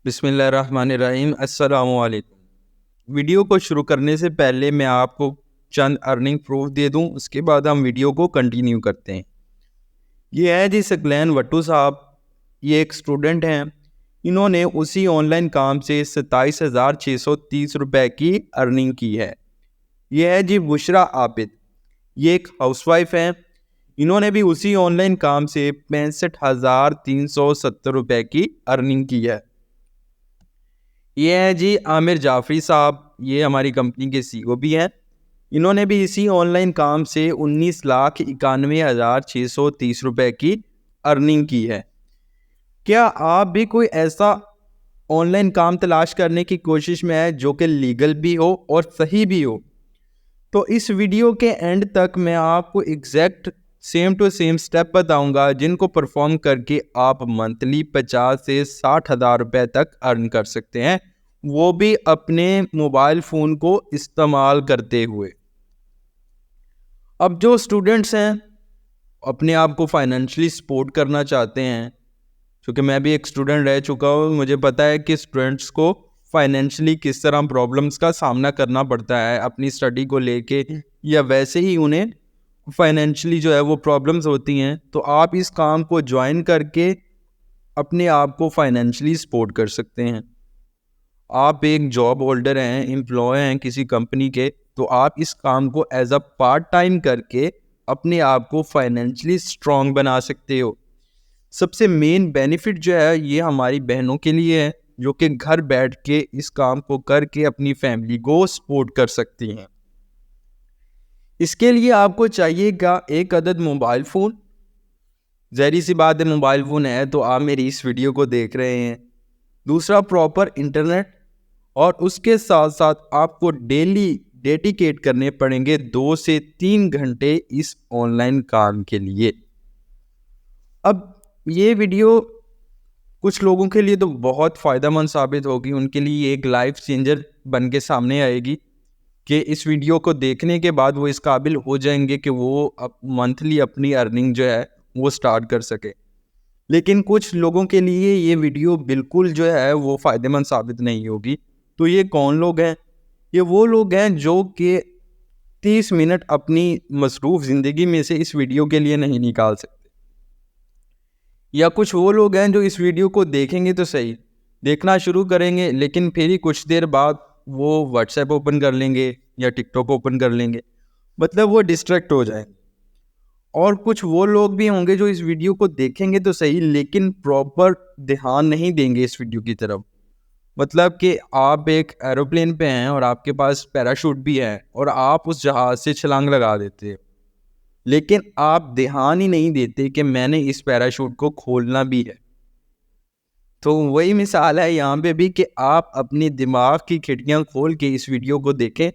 बिस्मिल्लाहिर्रहमानिर्रहीम। अस्सलामु अलैकुम। वीडियो को शुरू करने से पहले मैं आपको चंद अर्निंग प्रूफ दे दूं, उसके बाद हम वीडियो को कंटिन्यू करते हैं। ये है जी सकलैन वट्टू साहब। ये एक स्टूडेंट हैं। इन्होंने उसी ऑनलाइन काम से 27,630 रुपये की अर्निंग की है। ये है जी बुशरा आबिद। ये एक हाउसवाइफ हैं। इन्होंने भी उसी ऑनलाइन काम से 65,370 रुपये की अर्निंग की है। ये है जी आमिर जाफरी साहब। ये हमारी कंपनी के सीईओ भी हैं। इन्होंने भी इसी ऑनलाइन काम से 19,91,630 रुपये की अर्निंग की है। क्या आप भी कोई ऐसा ऑनलाइन काम तलाश करने की कोशिश में है जो कि लीगल भी हो और सही भी हो? तो इस वीडियो के एंड तक मैं आपको exact same to same step बताऊंगा जिनको परफॉर्म करके आप मंथली 50 से 60,000 रुपये तक अर्न कर सकते हैं, वो भी अपने मोबाइल फ़ोन को इस्तेमाल करते हुए। अब जो स्टूडेंट्स हैं अपने आप को फाइनेंशियली सपोर्ट करना चाहते हैं, क्योंकि मैं भी एक स्टूडेंट रह चुका हूँ, मुझे पता है कि स्टूडेंट्स को फाइनेंशियली किस तरह प्रॉब्लम्स का सामना करना पड़ता है अपनी स्टडी को लेके, या वैसे ही उन्हें फाइनेंशियली जो है वो प्रॉब्लम्स होती हैं। तो आप इस काम को ज्वाइन करके अपने आप को फाइनेंशियली सपोर्ट कर सकते हैं। आप एक जॉब होल्डर हैं, एम्प्लॉय हैं किसी कंपनी के, तो आप इस काम को एज अ पार्ट टाइम करके अपने आप को फाइनेंशियली स्ट्रॉन्ग बना सकते हो। सबसे मेन बेनिफिट जो है ये हमारी बहनों के लिए है, जो कि घर बैठ के इस काम को करके अपनी फैमिली को सपोर्ट कर सकती हैं। इसके लिए आपको चाहिएगा एक अदद मोबाइल फ़ोन। ज़ाहिर सी बात है, मोबाइल फ़ोन है तो आप मेरी इस वीडियो को देख रहे हैं। दूसरा, प्रॉपर इंटरनेट, और उसके साथ साथ आपको डेली डेडिकेट करने पड़ेंगे 2 से 3 घंटे इस ऑनलाइन काम के लिए। अब ये वीडियो कुछ लोगों के लिए तो बहुत फ़ायदेमंद साबित होगी, उनके लिए एक लाइफ चेंजर बन के सामने आएगी कि इस वीडियो को देखने के बाद वो इस काबिल हो जाएंगे कि वो अब मंथली अपनी अर्निंग जो है वो स्टार्ट कर सके। लेकिन कुछ लोगों के लिए ये वीडियो बिल्कुल जो है वो फ़ायदेमंद साबित नहीं होगी। तो ये कौन लोग हैं? ये वो लोग हैं जो कि 30 मिनट अपनी मसरूफ़ ज़िंदगी में से इस वीडियो के लिए नहीं निकाल सकते। या कुछ वो लोग हैं जो इस वीडियो को देखेंगे तो सही, देखना शुरू करेंगे, लेकिन फिर ही कुछ देर बाद वो व्हाट्सएप ओपन कर लेंगे या टिकटॉक ओपन कर लेंगे, मतलब वो डिस्ट्रैक्ट हो जाएंगे। और कुछ वो लोग भी होंगे जो इस वीडियो को देखेंगे तो सही, लेकिन प्रॉपर ध्यान नहीं देंगे इस वीडियो की तरफ। मतलब कि आप एक एरोप्लेन पे हैं और आपके पास पैराशूट भी है और आप उस जहाज़ से छलांग लगा देते हो, लेकिन आप ध्यान ही नहीं देते कि मैंने इस पैराशूट को खोलना भी है। तो वही मिसाल है यहाँ पे भी कि आप अपने दिमाग की खिड़कियाँ खोल के इस वीडियो को देखें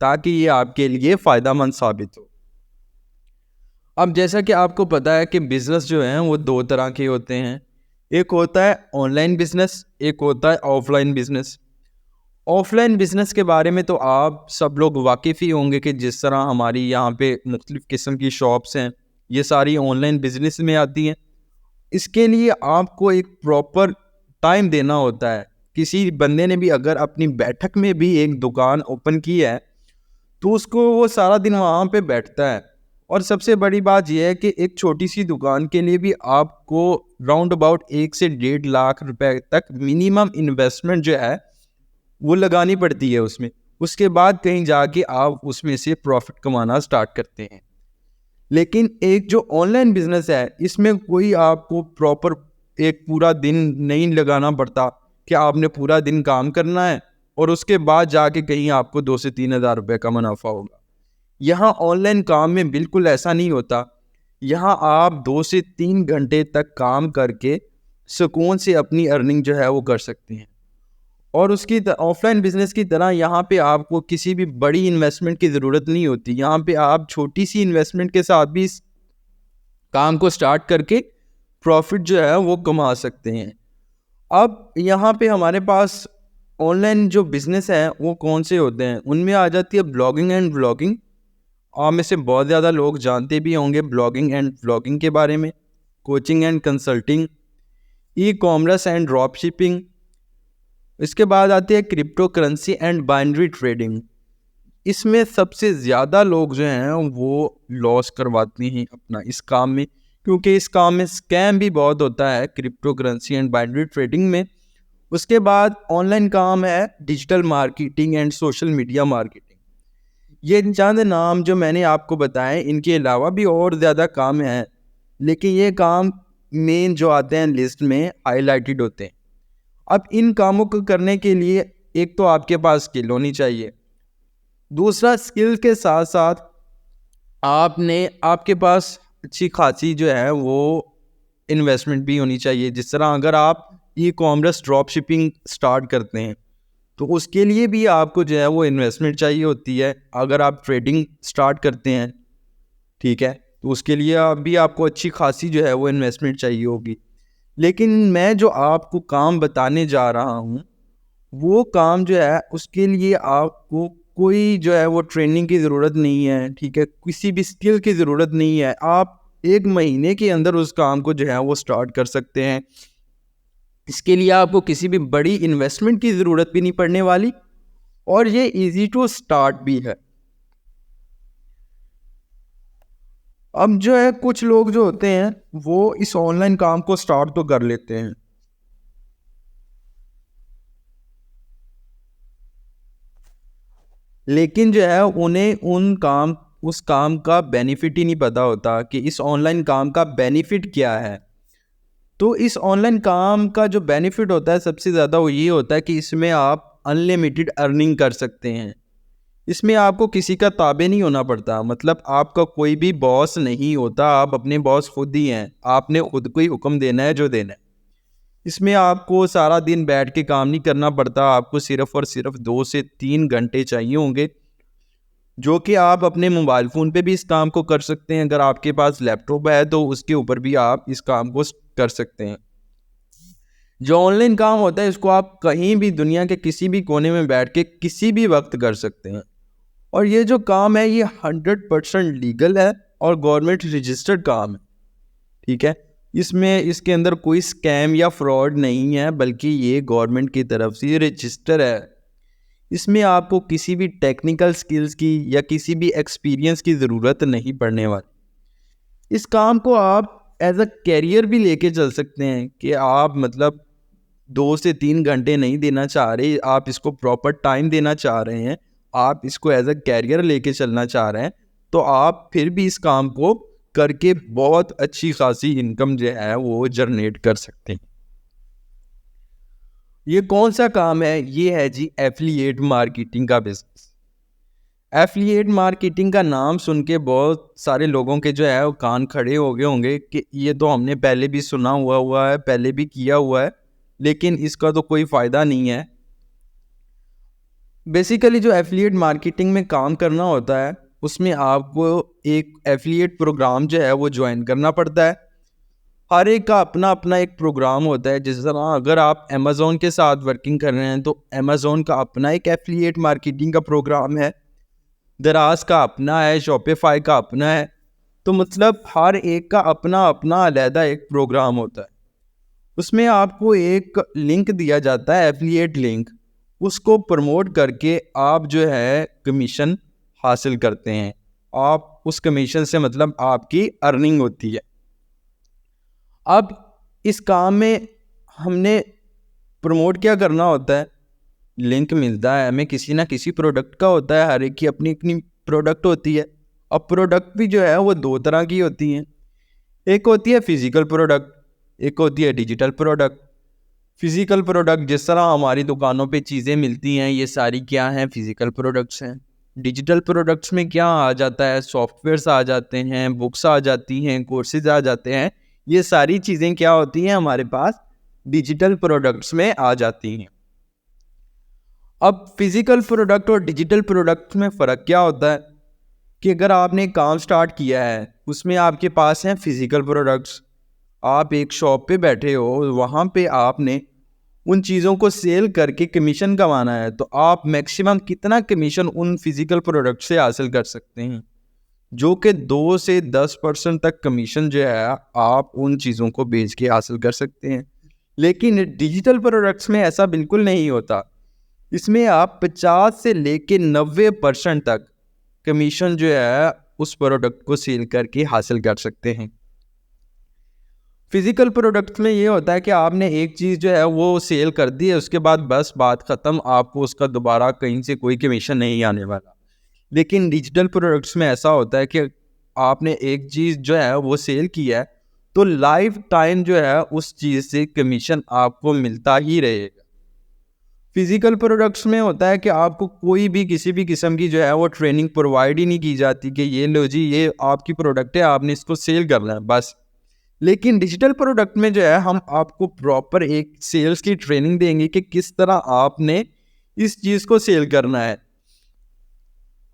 ताकि ये आपके लिए फ़ायदेमंद साबित हो। अब जैसा कि आपको पता है कि बिज़नेस जो हैं वो 2 तरह के होते हैं। एक होता है ऑनलाइन बिज़नेस, एक होता है ऑफ़लाइन बिज़नेस। ऑफ़लाइन बिज़नेस के बारे में तो आप सब लोग वाकिफ़ ही होंगे कि जिस तरह हमारी यहाँ पे मुख्तलिफ़ किस्म की शॉप्स हैं, ये सारी ऑनलाइन बिज़नेस में आती हैं। इसके लिए आपको एक प्रॉपर टाइम देना होता है। किसी बंदे ने भी अगर अपनी बैठक में भी एक दुकान ओपन की है, तो उसको वो सारा दिन वहाँ पे बैठता है। और सबसे बड़ी बात यह है कि एक छोटी सी दुकान के लिए भी आपको राउंड अबाउट 1 से 1.5 लाख रुपए तक मिनिमम इन्वेस्टमेंट जो है वो लगानी पड़ती है उसमें। उसके बाद कहीं जाके आप उसमें से प्रॉफिट कमाना स्टार्ट करते हैं। लेकिन एक जो ऑनलाइन बिजनेस है, इसमें कोई आपको प्रॉपर एक पूरा दिन नहीं लगाना पड़ता कि आपने पूरा दिन काम करना है और उसके बाद जाके कहीं आपको 2 से 3 हज़ार रुपये का मुनाफा होगा। यहाँ ऑनलाइन काम में बिल्कुल ऐसा नहीं होता। यहाँ आप 2 से 3 घंटे तक काम करके सुकून से अपनी अर्निंग जो है वो कर सकते हैं। और उसकी ऑफलाइन बिजनेस की तरह यहाँ पे आपको किसी भी बड़ी इन्वेस्टमेंट की ज़रूरत नहीं होती। यहाँ पे आप छोटी सी इन्वेस्टमेंट के साथ भी इस काम को स्टार्ट करके प्रॉफिट जो है वो कमा सकते हैं। अब यहाँ पे हमारे पास ऑनलाइन जो बिज़नेस है वो कौन से होते हैं, उनमें आ जाती है ब्लॉगिंग एंड व्लॉगिंग। आप में से बहुत ज़्यादा लोग जानते भी होंगे ब्लॉगिंग एंड व्लॉगिंग के बारे में। Coaching and consulting, e commerce and drop shipping, इसके बाद आती है crypto currency and binary trading. इसमें सबसे ज़्यादा लोग जो हैं वो लॉस करवाते हैं अपना इस काम में, क्योंकि इस काम में स्कैम भी बहुत होता है crypto currency and binary trading में। उसके बाद ऑनलाइन काम है digital marketing and social media marketing. ये चंद नाम जो मैंने आपको बताए, इनके अलावा भी और ज़्यादा काम हैं, लेकिन ये काम मेन जो आते हैं लिस्ट में हाईलाइटेड होते हैं। अब इन कामों को करने के लिए एक तो आपके पास स्किल होनी चाहिए, दूसरा स्किल के साथ साथ आपके पास अच्छी खासी जो है वो इन्वेस्टमेंट भी होनी चाहिए। जिस तरह अगर आप e commerce drop shipping start करते हैं तो उसके लिए भी आपको जो है वो इन्वेस्टमेंट चाहिए होती है। अगर आप ट्रेडिंग स्टार्ट करते हैं, ठीक है, तो उसके लिए भी आपको अच्छी खासी जो है वो इन्वेस्टमेंट चाहिए होगी। लेकिन मैं जो आपको काम बताने जा रहा हूँ वो काम जो है उसके लिए आपको कोई जो है वो ट्रेनिंग की ज़रूरत नहीं है, ठीक है, किसी भी स्किल की ज़रूरत नहीं है। आप 1 महीने के अंदर उस काम को जो है वो स्टार्ट कर सकते हैं। इसके लिए आपको किसी भी बड़ी इन्वेस्टमेंट की ज़रूरत भी नहीं पड़ने वाली, और ये इजी टू स्टार्ट भी है। अब जो है कुछ लोग जो होते हैं वो इस ऑनलाइन काम को स्टार्ट तो कर लेते हैं, लेकिन जो है उन्हें उस काम का बेनिफिट ही नहीं पता होता कि इस ऑनलाइन काम का बेनिफिट क्या है। तो इस ऑनलाइन काम का जो बेनिफिट होता है सबसे ज़्यादा वो ये होता है कि इसमें आप अनलिमिटेड अर्निंग कर सकते हैं। इसमें आपको किसी का ताबे नहीं होना पड़ता, मतलब आपका कोई भी बॉस नहीं होता, आप अपने बॉस खुद ही हैं। आपने खुद को ही हुक्म देना है जो देना है। इसमें आपको सारा दिन बैठ के काम नहीं करना पड़ता, आपको सिर्फ और सिर्फ 2 से 3 घंटे चाहिए होंगे, जो कि आप अपने मोबाइल फ़ोन पे भी इस काम को कर सकते हैं। अगर आपके पास लैपटॉप है तो उसके ऊपर भी आप इस काम को कर सकते हैं। जो ऑनलाइन काम होता है इसको आप कहीं भी दुनिया के किसी भी कोने में बैठ के किसी भी वक्त कर सकते हैं। और ये जो काम है ये 100% लीगल है और गवर्नमेंट रजिस्टर्ड काम है, ठीक है। इसके अंदर कोई स्कैम या फ्रॉड नहीं है, बल्कि ये गवर्नमेंट की तरफ से रजिस्टर है। इसमें आपको किसी भी टेक्निकल स्किल्स की या किसी भी एक्सपीरियंस की ज़रूरत नहीं पड़ने वाली। इस काम को आप एज अ कैरियर भी लेके चल सकते हैं कि आप मतलब 2 से 3 घंटे नहीं देना चाह रहे, आप इसको प्रॉपर टाइम देना चाह रहे हैं, आप इसको एज अ कैरियर लेके चलना चाह रहे हैं, तो आप फिर भी इस काम को करके बहुत अच्छी खासी इनकम जो है वो जनरेट कर सकते हैं। ये कौन सा काम है? ये है जी एफिलिएट मार्केटिंग का बिजनेस। एफिलिएट मार्केटिंग का नाम सुन के बहुत सारे लोगों के जो है वो कान खड़े हो गए होंगे कि ये तो हमने पहले भी सुना हुआ है, पहले भी किया हुआ है, लेकिन इसका तो कोई फ़ायदा नहीं है। बेसिकली जो एफिलिएट मार्केटिंग में काम करना होता है उसमें आपको एक एफिलिएट प्रोग्राम जो है वो ज्वाइन करना पड़ता है। हर एक का अपना अपना एक प्रोग्राम होता है। जिस तरह अगर आप अमेज़ॉन के साथ वर्किंग कर रहे हैं तो अमेज़ॉन का अपना एक एफिलिएट मार्केटिंग का प्रोग्राम है, दराज का अपना है, शॉपिफाई का अपना है। तो मतलब हर एक का अपना अपना अलग एक प्रोग्राम होता है। उसमें आपको एक लिंक दिया जाता है, एफिलिएट लिंक, उसको प्रमोट करके आप जो है कमीशन हासिल करते हैं। आप उस कमीशन से मतलब आपकी अर्निंग होती है। अब इस काम में हमने प्रमोट क्या करना होता है? लिंक मिलता है हमें किसी ना किसी प्रोडक्ट का होता है, हर एक की अपनी अपनी प्रोडक्ट होती है। अब प्रोडक्ट भी जो है वो 2 तरह की होती हैं, एक होती है फिजिकल प्रोडक्ट, एक होती है डिजिटल प्रोडक्ट। फिजिकल प्रोडक्ट जिस तरह हमारी दुकानों पे चीज़ें मिलती हैं, ये सारी क्या हैं? फिजिकल प्रोडक्ट्स हैं। डिजिटल प्रोडक्ट्स में क्या आ जाता है? सॉफ्टवेयर्स आ जाते हैं, बुक्स आ जाती हैं, कोर्सेज आ जाते हैं। ये सारी चीज़ें क्या होती हैं हमारे पास? डिजिटल प्रोडक्ट्स में आ जाती हैं। अब फिजिकल प्रोडक्ट और डिजिटल प्रोडक्ट में फ़र्क क्या होता है कि अगर आपने काम स्टार्ट किया है उसमें आपके पास हैं फिजिकल प्रोडक्ट्स, आप एक शॉप पे बैठे हो, वहाँ पे आपने उन चीज़ों को सेल करके कमीशन कमाना है, तो आप मैक्सिमम कितना कमीशन उन फिजिकल प्रोडक्ट से हासिल कर सकते हैं? जो कि 2 से 10% तक कमीशन जो है आप उन चीज़ों को बेच के हासिल कर सकते हैं। लेकिन डिजिटल प्रोडक्ट्स में ऐसा बिल्कुल नहीं होता। इसमें आप 50 से लेके 90% तक कमीशन जो है उस प्रोडक्ट को सेल करके हासिल कर सकते हैं। फिजिकल प्रोडक्ट्स में ये होता है कि आपने एक चीज़ जो है वो सेल कर दी है, उसके बाद बस बात ख़त्म, आपको उसका दोबारा कहीं से कोई कमीशन नहीं आने वाला। लेकिन डिजिटल प्रोडक्ट्स में ऐसा होता है कि आपने एक चीज़ जो है वो सेल की है तो लाइफ टाइम जो है उस चीज़ से कमीशन आपको मिलता ही रहेगा। फिजिकल प्रोडक्ट्स में होता है कि आपको कोई भी किसी भी किस्म की जो है वो ट्रेनिंग प्रोवाइड ही नहीं की जाती कि ये लो जी, ये आपकी प्रोडक्ट है, आपने इसको सेल करना है बस। लेकिन डिजिटल प्रोडक्ट में जो है हम आपको प्रॉपर एक सेल्स की ट्रेनिंग देंगे कि किस तरह आपने इस चीज़ को सेल करना है।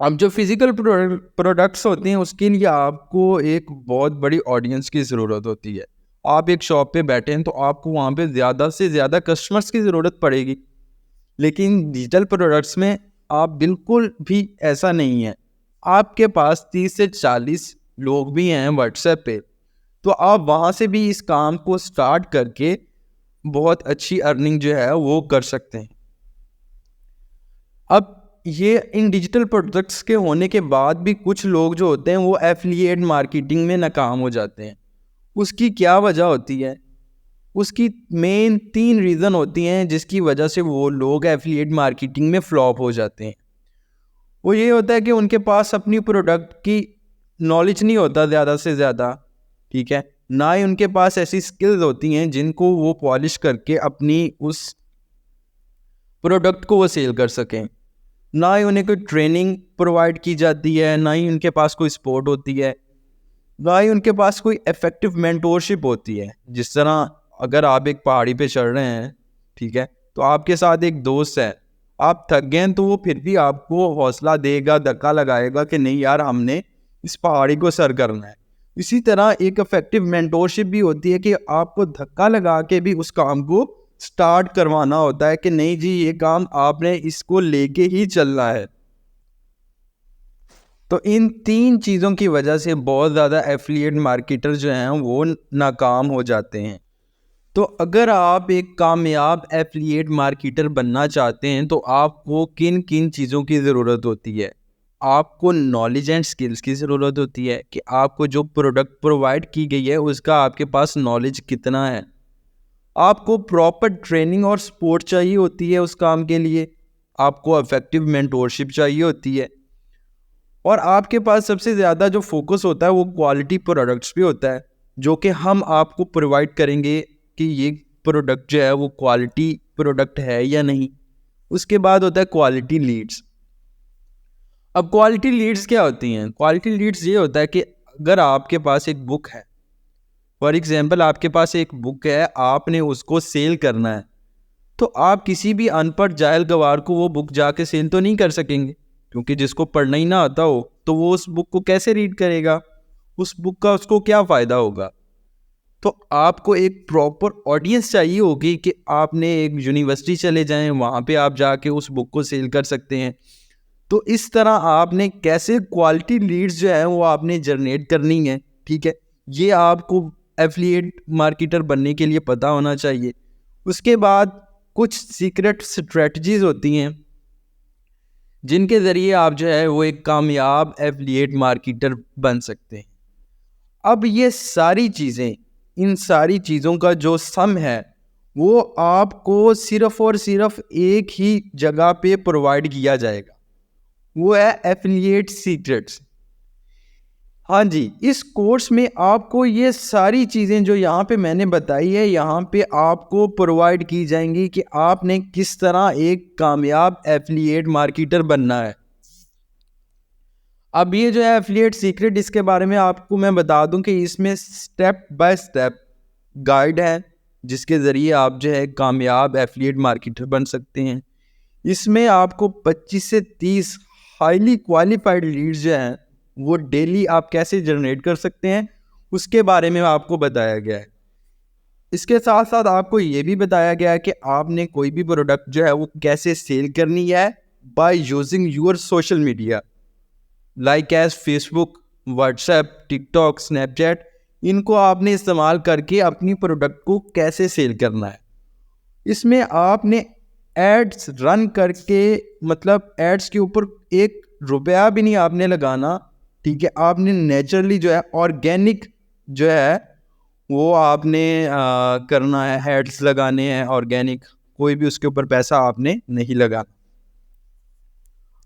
अब जो फिजिकल प्रोडक्ट्स होते हैं उसके लिए आपको एक बहुत बड़ी ऑडियंस की ज़रूरत होती है। आप एक शॉप पे बैठे हैं तो आपको वहाँ पे ज़्यादा से ज़्यादा कस्टमर्स की ज़रूरत पड़ेगी। लेकिन डिजिटल प्रोडक्ट्स में आप बिल्कुल भी ऐसा नहीं है। आपके पास 30 से 40 लोग भी हैं व्हाट्सएप पे, तो आप वहाँ से भी इस काम को स्टार्ट करके बहुत अच्छी अर्निंग जो है वो कर सकते हैं। अब ये इन डिजिटल प्रोडक्ट्स के होने के बाद भी कुछ लोग जो होते हैं वो एफिलिएट मार्केटिंग में नाकाम हो जाते हैं। उसकी क्या वजह होती है? उसकी मेन 3 रीज़न होती हैं जिसकी वजह से वो लोग एफिलिएट मार्केटिंग में फ्लॉप हो जाते हैं। वो ये होता है कि उनके पास अपनी प्रोडक्ट की नॉलेज नहीं होता ज़्यादा से ज़्यादा, ठीक है? ना ही उनके पास ऐसी स्किल्स होती हैं जिनको वो पॉलिश करके अपनी उस प्रोडक्ट को वो सेल कर सकें। ना ही उन्हें कोई ट्रेनिंग प्रोवाइड की जाती है, ना ही उनके पास कोई सपोर्ट होती है, ना ही उनके पास कोई इफेक्टिव मेंटोरशिप होती है। जिस तरह अगर आप एक पहाड़ी पे चढ़ रहे हैं, ठीक है, तो आपके साथ एक दोस्त है, आप थक गए हैं तो वो फिर भी आपको हौसला देगा, धक्का लगाएगा कि नहीं यार हमने इस पहाड़ी को सर करना है। इसी तरह एक इफेक्टिव मेंटोरशिप भी होती है कि आपको धक्का लगा के भी उस काम को स्टार्ट करवाना होता है कि नहीं जी ये काम आपने इसको लेके ही चलना है। तो इन 3 चीज़ों की वजह से बहुत ज़्यादा एफिलिएट मार्केटर जो हैं वो नाकाम हो जाते हैं। तो अगर आप एक कामयाब एफिलिएट मार्केटर बनना चाहते हैं तो आपको किन किन चीज़ों की ज़रूरत होती है? आपको नॉलेज एंड स्किल्स की ज़रूरत होती है कि आपको जो प्रोडक्ट प्रोवाइड की गई है उसका आपके पास नॉलेज कितना है। आपको प्रॉपर ट्रेनिंग और सपोर्ट चाहिए होती है उस काम के लिए। आपको इफेक्टिव मेंटोरशिप चाहिए होती है। और आपके पास सबसे ज़्यादा जो फोकस होता है वो क्वालिटी प्रोडक्ट्स पे होता है, जो कि हम आपको प्रोवाइड करेंगे कि ये प्रोडक्ट जो है वो क्वालिटी प्रोडक्ट है या नहीं। उसके बाद होता है क्वालिटी लीड्स। अब क्वालिटी लीड्स क्या होती हैं? क्वालिटी लीड्स ये होता है कि अगर आपके पास एक बुक है, फॉर एग्जांपल आपके पास एक बुक है, आपने उसको सेल करना है, तो आप किसी भी अनपढ़ जाहिल गवार को वो बुक जाके सेल तो नहीं कर सकेंगे, क्योंकि जिसको पढ़ना ही ना आता हो तो वो उस बुक को कैसे रीड करेगा? उस बुक का उसको क्या फ़ायदा होगा? तो आपको एक प्रॉपर ऑडियंस चाहिए होगी कि आपने एक यूनिवर्सिटी चले जाएं, वहाँ पे आप जाके उस बुक को सेल कर सकते हैं। तो इस तरह आपने कैसे क्वालिटी लीड्स जो है वो आपने जनरेट करनी है, ठीक है? ये आपको एफिलिएट मार्केटर बनने के लिए पता होना चाहिए। उसके बाद कुछ सीक्रेट स्ट्रेटजीज होती हैं जिनके ज़रिए आप जो है वो एक कामयाब एफिलिएट मार्केटर बन सकते हैं। अब ये सारी चीज़ें, इन सारी चीज़ों का जो सम है वो आपको सिर्फ़ और सिर्फ एक ही जगह पे प्रोवाइड किया जाएगा, वो है एफिलिएट सीक्रेट्स। हाँ जी, इस कोर्स में आपको ये सारी चीज़ें जो यहाँ पे मैंने बताई है, यहाँ पे आपको प्रोवाइड की जाएंगी कि आपने किस तरह एक कामयाब एफिलिएट मार्केटर बनना है। अब ये जो है एफिलिएट सीक्रेट, इसके बारे में आपको मैं बता दूं कि इसमें स्टेप बाय स्टेप गाइड है जिसके ज़रिए आप जो है कामयाब एफिलिएट मार्केटर बन सकते हैं। इसमें आपको 25 से 30 हाईली क्वालिफाइड लीड्स जो हैं वो डेली आप कैसे जनरेट कर सकते हैं उसके बारे में आपको बताया गया है। इसके साथ साथ आपको ये भी बताया गया है कि आपने कोई भी प्रोडक्ट जो है वो कैसे सेल करनी है by using your social media like as Facebook, WhatsApp, TikTok, Snapchat. इनको आपने इस्तेमाल करके अपनी प्रोडक्ट को कैसे सेल करना है। इसमें आपने एड्स रन करके, मतलब एड्स के ऊपर एक रुपया भी नहीं आपने लगाना, ठीक है। आपने नेचुरली जो है ऑर्गेनिक जो है वो आपने करना है, एड्स लगाने हैं ऑर्गेनिक, कोई भी उसके ऊपर पैसा आपने नहीं लगाना।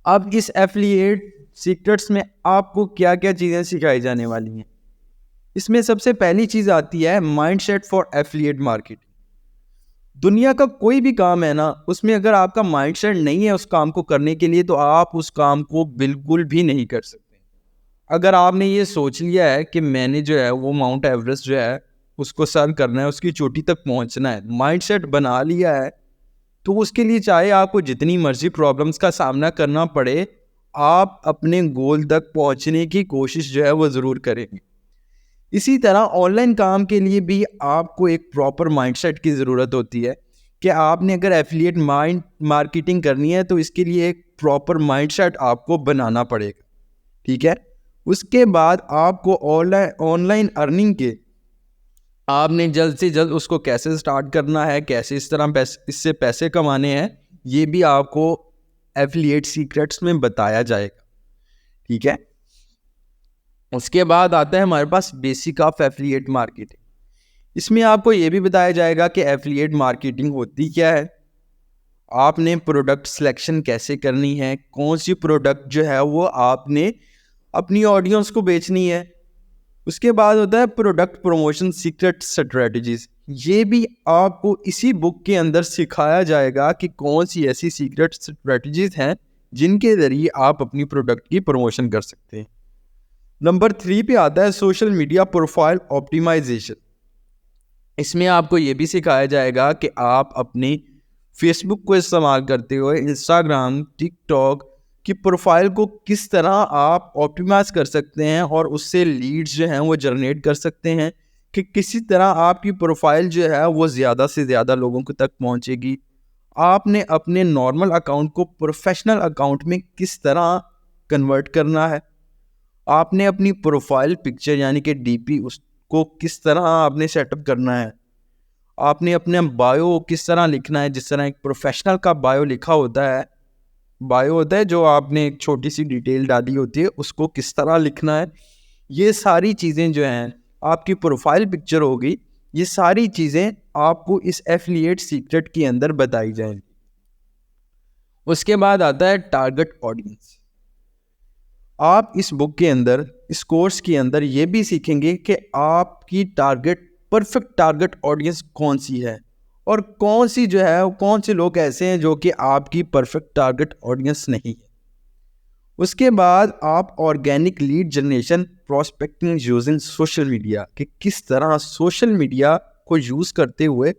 अब इस एफिलिएट सीक्रेट्स में आपको क्या क्या चीज़ें सिखाई जाने वाली हैं। इसमें सबसे पहली चीज़ आती है माइंडसेट फॉर एफिलिएट मार्केटिंग। दुनिया का कोई भी काम है ना, उसमें अगर आपका माइंडसेट नहीं है उस काम को करने के लिए, तो आप उस काम को बिल्कुल भी नहीं कर सकते। अगर आपने ये सोच लिया है कि मैंने जो है वो माउंट एवरेस्ट जो है उसको सर करना है, उसकी चोटी तक पहुंचना है, माइंडसेट बना लिया है, तो उसके लिए चाहे आपको जितनी मर्जी प्रॉब्लम्स का सामना करना पड़े, आप अपने गोल तक पहुंचने की कोशिश जो है वो ज़रूर करेंगे। इसी तरह ऑनलाइन काम के लिए भी आपको एक प्रॉपर माइंडसेट की ज़रूरत होती है कि आपने अगर एफिलिएट मार्केटिंग करनी है तो इसके लिए एक प्रॉपर माइंडसेट आपको बनाना पड़ेगा, ठीक है। उसके बाद आपको ऑनलाइन अर्निंग के आपने जल्द से जल्द उसको कैसे स्टार्ट करना है, कैसे इस तरह इससे पैसे कमाने हैं, ये भी आपको एफिलिएट सीक्रेट्स में बताया जाएगा, ठीक है। उसके बाद आता है हमारे पास बेसिक ऑफ एफिलिएट मार्केटिंग। इसमें आपको ये भी बताया जाएगा कि एफिलिएट मार्केटिंग होती क्या है, आपने प्रोडक्ट सिलेक्शन कैसे करनी है, कौन सी प्रोडक्ट जो है वो आपने अपनी ऑडियंस को बेचनी है। उसके बाद होता है प्रोडक्ट प्रमोशन सीक्रेट स्ट्रेटजीज। ये भी आपको इसी बुक के अंदर सिखाया जाएगा कि कौन सी ऐसी सीक्रेट स्ट्रेटजीज हैं जिनके ज़रिए आप अपनी प्रोडक्ट की प्रमोशन कर सकते हैं। नंबर 3 पे आता है सोशल मीडिया प्रोफाइल ऑप्टिमाइजेशन। इसमें आपको ये भी सिखाया जाएगा कि आप अपनी फेसबुक को इस्तेमाल करते हुए इंस्टाग्राम, टिकटॉक की प्रोफाइल को किस तरह आप ऑप्टिमाइज कर सकते हैं और उससे लीड्स जो हैं वो जनरेट कर सकते हैं, कि किसी तरह आपकी प्रोफाइल जो है वो ज़्यादा से ज़्यादा लोगों को तक पहुंचेगी। आपने अपने नॉर्मल अकाउंट को प्रोफेशनल अकाउंट में किस तरह कन्वर्ट करना है, आपने अपनी प्रोफाइल पिक्चर यानी कि डीपी उसको किस तरह आपने सेटअप करना है, आपने अपने बायो किस तरह लिखना है, जिस तरह एक प्रोफेशनल का बायो लिखा होता है, बायो होता है जो आपने एक छोटी सी डिटेल डाली होती है, उसको किस तरह लिखना है। ये सारी चीज़ें जो हैं, आपकी प्रोफाइल पिक्चर होगी, ये सारी चीज़ें आपको इस एफिलिएट सीक्रेट के अंदर बताई जाएंगी। उसके बाद आता है टारगेट ऑडियंस। आप इस बुक के अंदर, इस कोर्स के अंदर ये भी सीखेंगे कि आपकी परफेक्ट टारगेट ऑडियंस कौन सी है और कौन सी जो है, कौन से लोग ऐसे हैं जो कि आपकी परफेक्ट टारगेट ऑडियंस नहीं है। उसके बाद आप organic lead generation prospecting using social media, कि किस तरह सोशल मीडिया को यूज़ करते हुए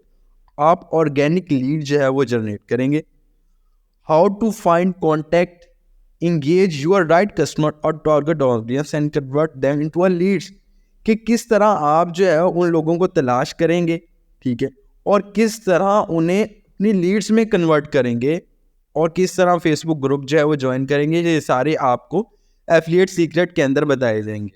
आप ऑर्गेनिक लीड जो है वो जनरेट करेंगे। How to find contact engage your right customer or target audience and convert them into a leads, कि किस तरह आप जो है उन लोगों को तलाश करेंगे, ठीक है, और किस तरह उन्हें अपनी लीड्स में कन्वर्ट करेंगे और किस तरह फेसबुक ग्रुप जो है वो ज्वाइन करेंगे। ये सारे आपको एफिलिएट सीक्रेट के अंदर बताए जाएंगे।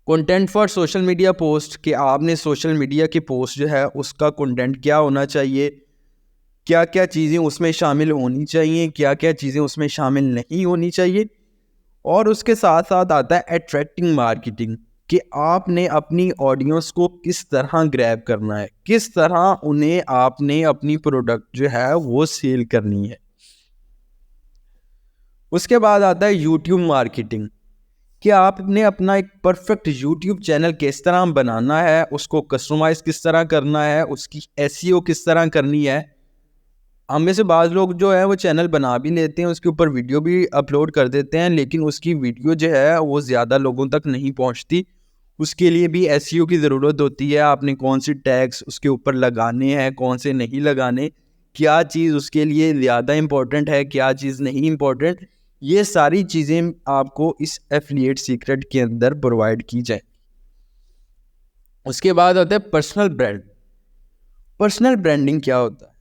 Content for social media post, कि आपने सोशल मीडिया की पोस्ट जो है उसका कंटेंट क्या होना चाहिए, क्या क्या चीज़ें उसमें शामिल होनी चाहिए, क्या क्या चीज़ें उसमें शामिल नहीं होनी चाहिए। और उसके साथ साथ आता है अट्रैक्टिंग मार्केटिंग, कि आपने अपनी ऑडियंस को किस तरह ग्रैब करना है, किस तरह उन्हें आपने अपनी प्रोडक्ट जो है वो सेल करनी है। उसके बाद आता है यूट्यूब मार्केटिंग, कि आपने अपना एक परफेक्ट यूट्यूब चैनल किस तरह बनाना है, उसको कस्टमाइज़ किस तरह करना है, उसकी एसईओ किस तरह करनी है। हम में से बाज़ लोग जो है वो चैनल बना भी लेते हैं, उसके ऊपर वीडियो भी अपलोड कर देते हैं, लेकिन उसकी वीडियो जो है वो ज़्यादा लोगों तक नहीं पहुंचती। उसके लिए भी एसईओ की ज़रूरत होती है। आपने कौन सी टैग्स उसके ऊपर लगाने हैं, कौन से नहीं लगाने, क्या चीज़ उसके लिए ज़्यादा इम्पोर्टेंट है, क्या चीज़ नहीं इम्पोर्टेंट, ये सारी चीज़ें आपको इस एफिलिएट सीक्रेट के अंदर प्रोवाइड की जाए। उसके बाद आता है पर्सनल ब्रांड। पर्सनल ब्रांडिंग क्या होता है,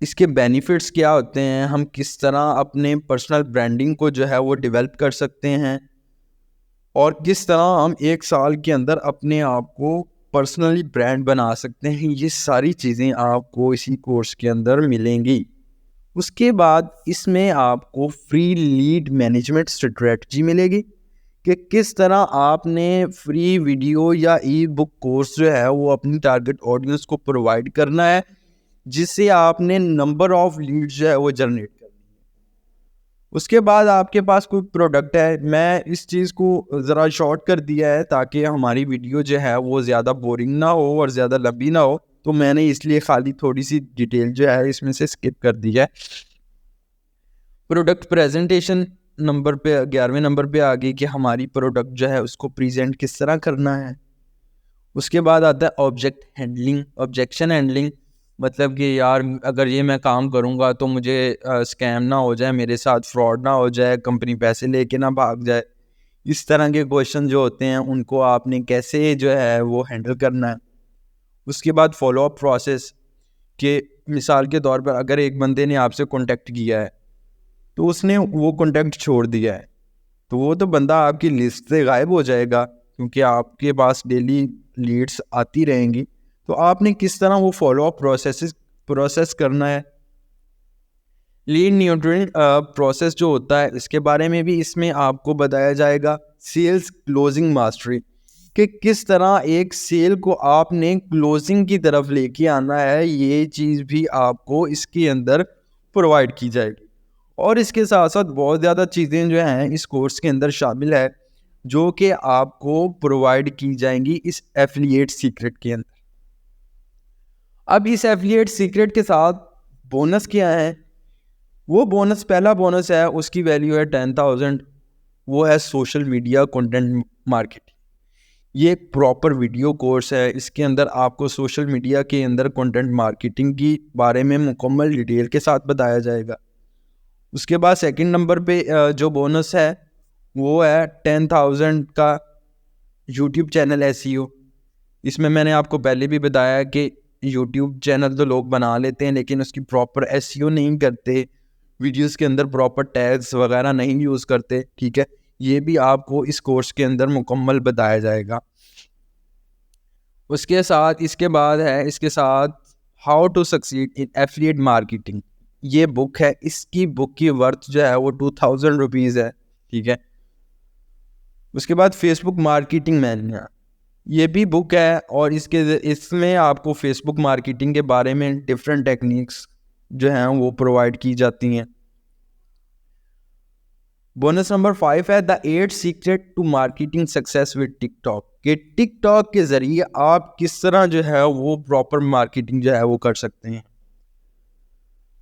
इसके बेनिफिट्स क्या होते हैं, हम किस तरह अपने पर्सनल ब्रांडिंग को जो है वो डेवलप कर सकते हैं, और किस तरह हम 1 साल के अंदर अपने आप को पर्सनली ब्रांड बना सकते हैं, ये सारी चीज़ें आपको इसी कोर्स के अंदर मिलेंगी। उसके बाद इसमें आपको फ्री लीड मैनेजमेंट स्ट्रेटजी मिलेगी कि किस तरह आपने फ्री वीडियो या ई बुक कोर्स जो है वो अपनी टारगेट ऑडियंस को प्रोवाइड करना है, जिससे आपने नंबर ऑफ लीड्स जो है वो जनरेट करनी है। उसके बाद आपके पास कोई प्रोडक्ट है, मैं इस चीज़ को ज़रा शॉर्ट कर दिया है ताकि हमारी वीडियो जो है वो ज़्यादा बोरिंग ना हो और ज़्यादा लंबी ना हो, तो मैंने इसलिए खाली थोड़ी सी डिटेल जो है इसमें से स्किप कर दी है। प्रोडक्ट प्रेजेंटेशन नंबर पे 11वें नंबर पे आ गई कि हमारी प्रोडक्ट जो है उसको प्रेजेंट किस तरह करना है। उसके बाद आता है ऑब्जेक्शन हैंडलिंग, मतलब कि यार अगर ये मैं काम करूँगा तो मुझे स्कैम ना हो जाए, मेरे साथ फ्रॉड ना हो जाए, कंपनी पैसे लेके ना भाग जाए। इस तरह के क्वेश्चन जो होते हैं उनको आपने कैसे जो है वो हैंडल करना है। उसके बाद फॉलोअप प्रोसेस के मिसाल के तौर पर अगर एक बंदे ने आपसे कॉन्टेक्ट किया है तो उसने वो कॉन्टेक्ट छोड़ दिया है, तो वो तो बंदा आपकी लिस्ट से गायब हो जाएगा, क्योंकि आपके पास डेली लीड्स आती रहेंगी। तो आपने किस तरह वो फॉलोअप प्रोसेस करना है। लीड न्यूट्रल प्रोसेस जो होता है इसके बारे में भी इसमें आपको बताया जाएगा। सेल्स क्लोजिंग मास्टरी, कि किस तरह एक सेल को आपने क्लोजिंग की तरफ लेके आना है, ये चीज़ भी आपको इसके अंदर प्रोवाइड की जाएगी। और इसके साथ साथ बहुत ज़्यादा चीज़ें जो हैं इस कोर्स के अंदर शामिल है जो कि आपको प्रोवाइड की जाएंगी इस एफिलिएट सीक्रेट के अंदर। अब इस एफिलिएट सीक्रेट के साथ बोनस क्या है, वो बोनस पहला बोनस है, उसकी वैल्यू है 10,000। वो है सोशल मीडिया कंटेंट मार्केटिंग। ये एक प्रॉपर वीडियो कोर्स है, इसके अंदर आपको सोशल मीडिया के अंदर कंटेंट मार्केटिंग की बारे में मुकम्मल डिटेल के साथ बताया जाएगा। उसके बाद सेकंड नंबर पे जो बोनस है वो है 10,000 का यूट्यूब चैनल एसईओ। इसमें मैंने आपको पहले भी बताया कि यूट्यूब चैनल तो लोग बना लेते हैं लेकिन उसकी प्रॉपर एसईओ नहीं करते, वीडियोस के अंदर प्रॉपर टैग्स वगैरह नहीं यूज़ करते। ठीक है, ये भी आपको इस कोर्स के अंदर मुकम्मल बताया जाएगा। उसके साथ इसके बाद है इसके साथ how to succeed in affiliate marketing. ये बुक है, इसकी बुक की वर्थ जो है वो 2,000 रुपीज़ है। ठीक है, उसके बाद फेसबुक मार्केटिंग मैन्युअल, ये भी बुक है और इसमें आपको फेसबुक मार्केटिंग के बारे में डिफरेंट टेक्निक्स जो हैं वो प्रोवाइड की जाती हैं। बोनस नंबर 5 है the 8 secret to marketing success with TikTok, कि टिकटॉक के ज़रिए आप किस तरह जो है वो प्रॉपर मार्केटिंग जो है वो कर सकते हैं।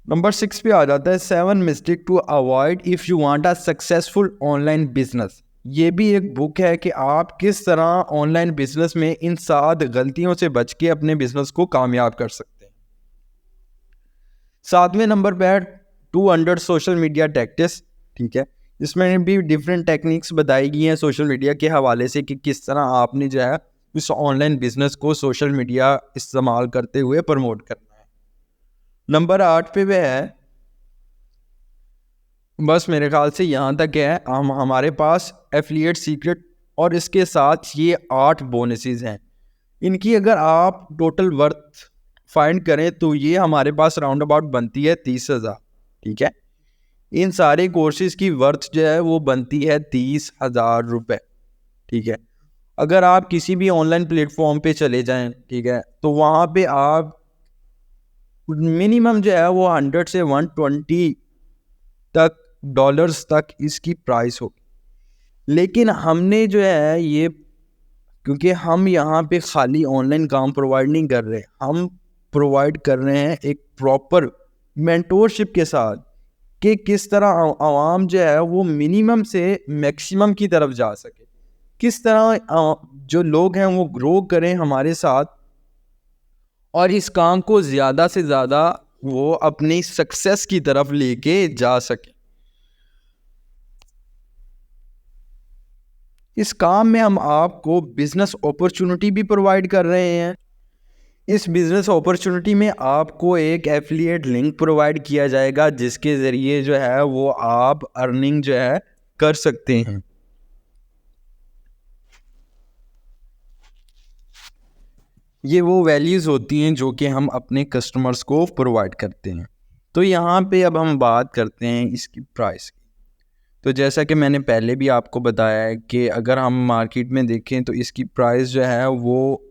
नंबर 6 पे आ जाता है 7 mistake to avoid if you want a successful online business. ये भी एक बुक है कि आप किस तरह ऑनलाइन बिजनेस में इन 7 गलतियों से बच के अपने बिजनेस को कामयाब कर सकते हैं। 7वें नंबर पे है 200 सोशल मीडिया टैक्टिक्स। ठीक है, इसमें भी डिफरेंट टेक्निक्स बताई गई हैं सोशल मीडिया के हवाले से कि किस तरह आपने जो है इस ऑनलाइन बिजनेस को सोशल मीडिया इस्तेमाल करते हुए प्रमोट करना है। नंबर 8 पे वह है, बस मेरे ख्याल से यहाँ तक है हमारे पास एफिलिएट सीक्रेट और इसके साथ ये 8 बोनसेस हैं। इनकी अगर आप टोटल वर्थ फाइंड करें तो ये हमारे पास राउंड अबाउट बनती है 30,000। ठीक है, इन सारे कोर्सेज की वर्थ जो है वो बनती है 30,000 रुपये। ठीक है, अगर आप किसी भी ऑनलाइन प्लेटफॉर्म पे चले जाएं, ठीक है, तो वहाँ पे आप मिनिमम जो है वो 100 से 120 तक डॉलर्स तक इसकी प्राइस हो। लेकिन हमने जो है ये, क्योंकि हम यहाँ पे खाली ऑनलाइन काम प्रोवाइड नहीं कर रहे, हम प्रोवाइड कर रहे हैं एक प्रॉपर मेंटोरशिप के साथ कि किस तरह आवाम जो है वो मिनिमम से मैक्सिमम की तरफ जा सके, किस तरह जो लोग हैं वो ग्रो करें हमारे साथ और इस काम को ज़्यादा से ज़्यादा वो अपनी सक्सेस की तरफ लेके जा सके। इस काम में हम आपको बिजनेस अपॉर्चुनिटी भी प्रोवाइड कर रहे हैं। इस बिज़नेस अपॉर्चुनिटी में आपको एक एफिलिएट लिंक प्रोवाइड किया जाएगा जिसके ज़रिए जो है वो आप अर्निंग जो है कर सकते हैं। ये वो वैल्यूज़ होती हैं जो कि हम अपने कस्टमर्स को प्रोवाइड करते हैं। तो यहाँ पे अब हम बात करते हैं इसकी प्राइस की। तो जैसा कि मैंने पहले भी आपको बताया है कि अगर हम मार्केट में देखें तो इसकी प्राइस जो है वो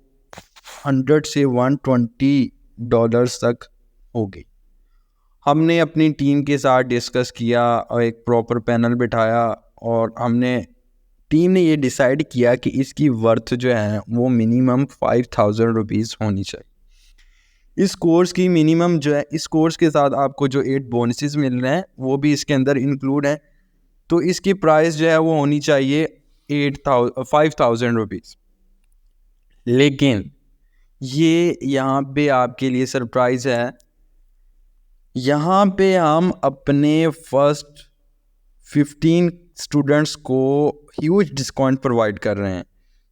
100 से 120 डॉलर्स तक होगी। हमने अपनी टीम के साथ डिस्कस किया और एक प्रॉपर पैनल बिठाया और हमने टीम ने ये डिसाइड किया कि इसकी वर्थ जो है वो मिनिमम 5000 रुपीज़ होनी चाहिए। इस कोर्स की मिनिमम जो है, इस कोर्स के साथ आपको जो 8 बोनसेस मिल रहे हैं वो भी इसके अंदर इंक्लूड हैं। तो इसकी प्राइस जो है वो होनी चाहिए 5000 रुपीज़। लेकिन ये यहाँ पे आपके लिए सरप्राइज़ है, यहाँ पे हम अपने फर्स्ट 15 स्टूडेंट्स को ह्यूज डिस्काउंट प्रोवाइड कर रहे हैं,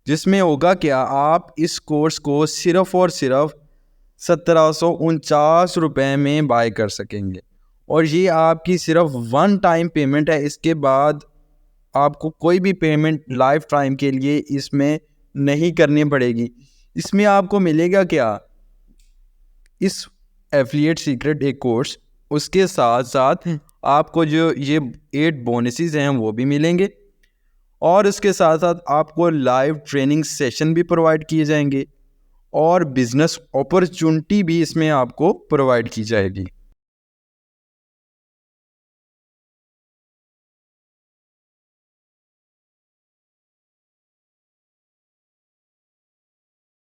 जिसमें होगा क्या, आप इस कोर्स को सिर्फ़ और सिर्फ 1749 रुपये में बाय कर सकेंगे। और ये आपकी सिर्फ वन टाइम पेमेंट है, इसके बाद आपको कोई भी पेमेंट लाइफ टाइम के लिए इसमें नहीं करनी पड़ेगी। इसमें आपको मिलेगा क्या, इस एफिलिएट सीक्रेट एक कोर्स, उसके साथ साथ आपको जो ये 8 बोनसेस हैं वो भी मिलेंगे और इसके साथ साथ आपको लाइव ट्रेनिंग सेशन भी प्रोवाइड किए जाएंगे और बिजनेस अपॉर्चुनिटी भी इसमें आपको प्रोवाइड की जाएगी।